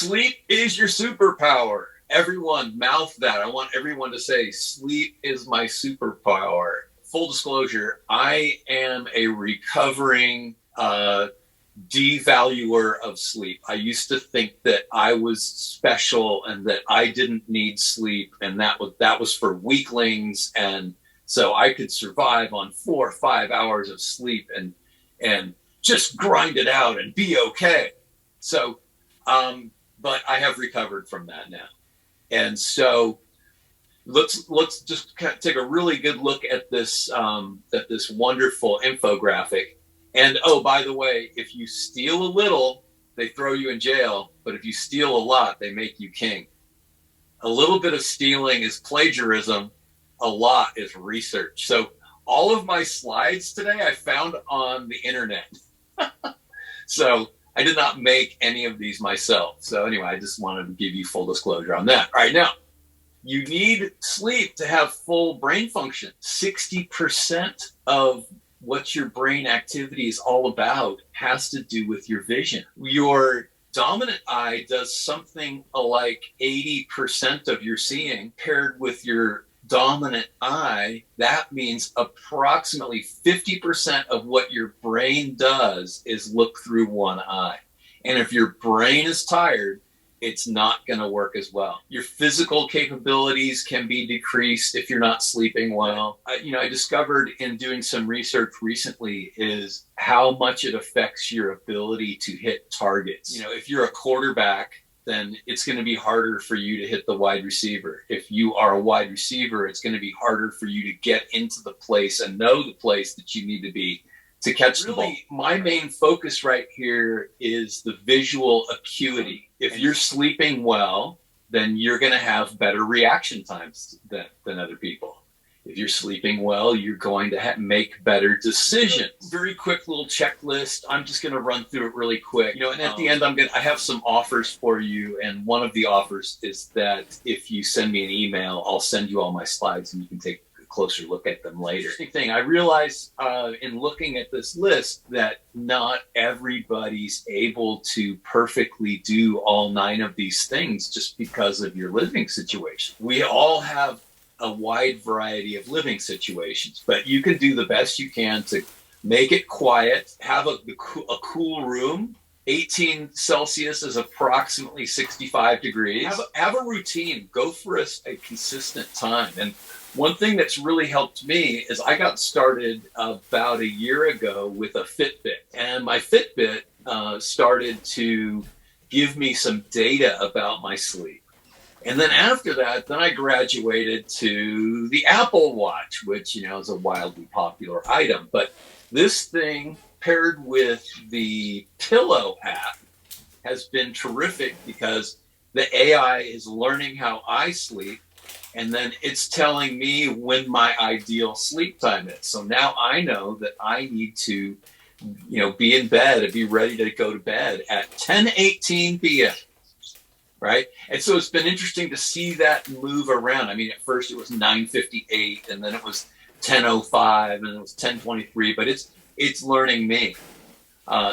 Sleep is your superpower. Everyone mouth that. I want everyone to say, sleep is my superpower. Full disclosure, I am a recovering devaluer of sleep. I used to think that I was special and that I didn't need sleep, and that was for weaklings, and so I could survive on 4 or 5 hours of sleep and just grind it out and be okay. So, but I have recovered from that now, and so let's just kind of take a really good look at this wonderful infographic. And oh, by the way, if you steal a little, they throw you in jail. But if you steal a lot, they make you king. A little bit of stealing is plagiarism. A lot is research. So all of my slides today I found on the internet. So I did not make any of these myself. So anyway, I just wanted to give you full disclosure on that. All right, now, you need sleep to have full brain function. 60% of what your brain activity is all about has to do with your vision. Your dominant eye does something like 80% of your seeing. Paired with your dominant eye, that means approximately 50% of what your brain does is look through one eye. And if your brain is tired, it's not going to work as well. Your physical capabilities can be decreased if you're not sleeping well. I discovered in doing some research recently is how much it affects your ability to hit targets. If you're a quarterback, then it's going to be harder for you to hit the wide receiver. If you are a wide receiver, it's going to be harder for you to get into the place and know the place that you need to be to catch the ball. My main focus right here is the visual acuity. If you're sleeping well, then you're going to have better reaction times than other people. If you're sleeping well, you're going to make better decisions. Very quick little checklist. I'm just going to run through it really quick. And at the end, I have some offers for you. And one of the offers is that if you send me an email, I'll send you all my slides and you can take closer look at them later. Thing I realized in looking at this list that not everybody's able to perfectly do all 9 of these things just because of your living situation. We all have a wide variety of living situations, but you can do the best you can to make it quiet, have a cool room. 18 Celsius is approximately 65 degrees. Have a routine. Go for a consistent time. And one thing that's really helped me is I got started about a year ago with a Fitbit. And my Fitbit started to give me some data about my sleep. And then after that, I graduated to the Apple Watch, which, is a wildly popular item. But this thing paired with the Pillow app has been terrific because the AI is learning how I sleep, and then it's telling me when my ideal sleep time is. So now I know that I need to, be in bed and be ready to go to bed at 10:18 p.m. Right? And so it's been interesting to see that move around. I mean, at first it was 9:58, and then it was 10:05, and then it was 10:23, but it's learning me.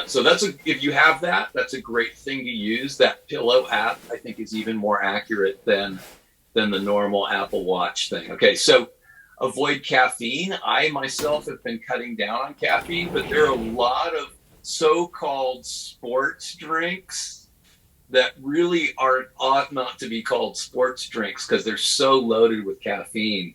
So if you have that, that's a great thing to use. That Pillow app, I think, is even more accurate than the normal Apple Watch thing. Okay, so avoid caffeine. I myself have been cutting down on caffeine, but there are a lot of so-called sports drinks that really ought not to be called sports drinks because they're so loaded with caffeine.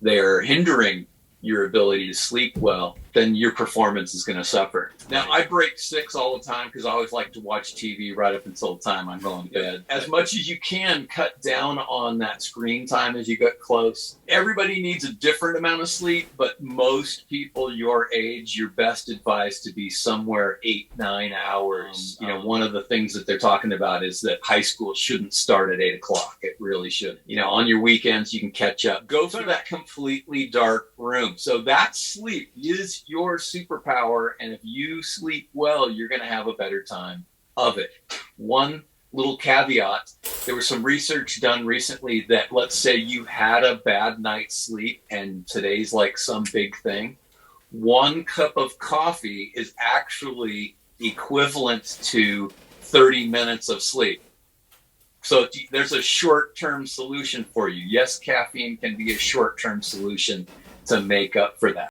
They're hindering your ability to sleep well, then your performance is going to suffer. Now, I break 6 all the time because I always like to watch TV right up until the time I'm going to bed. As much as you can, cut down on that screen time as you get close. Everybody needs a different amount of sleep, but most people your age, you're best advised to be somewhere 8-9 hours. One of the things that they're talking about is that high school shouldn't start at 8 o'clock. It really shouldn't. On your weekends, you can catch up. Go for that completely dark room. So that sleep is your superpower, and if you sleep well, you're going to have a better time of it. One little caveat, there was some research done recently that, let's say you had a bad night's sleep and today's like some big thing, 1 cup of coffee is actually equivalent to 30 minutes of sleep. So there's a short-term solution for you. Yes, caffeine can be a short-term solution to make up for that.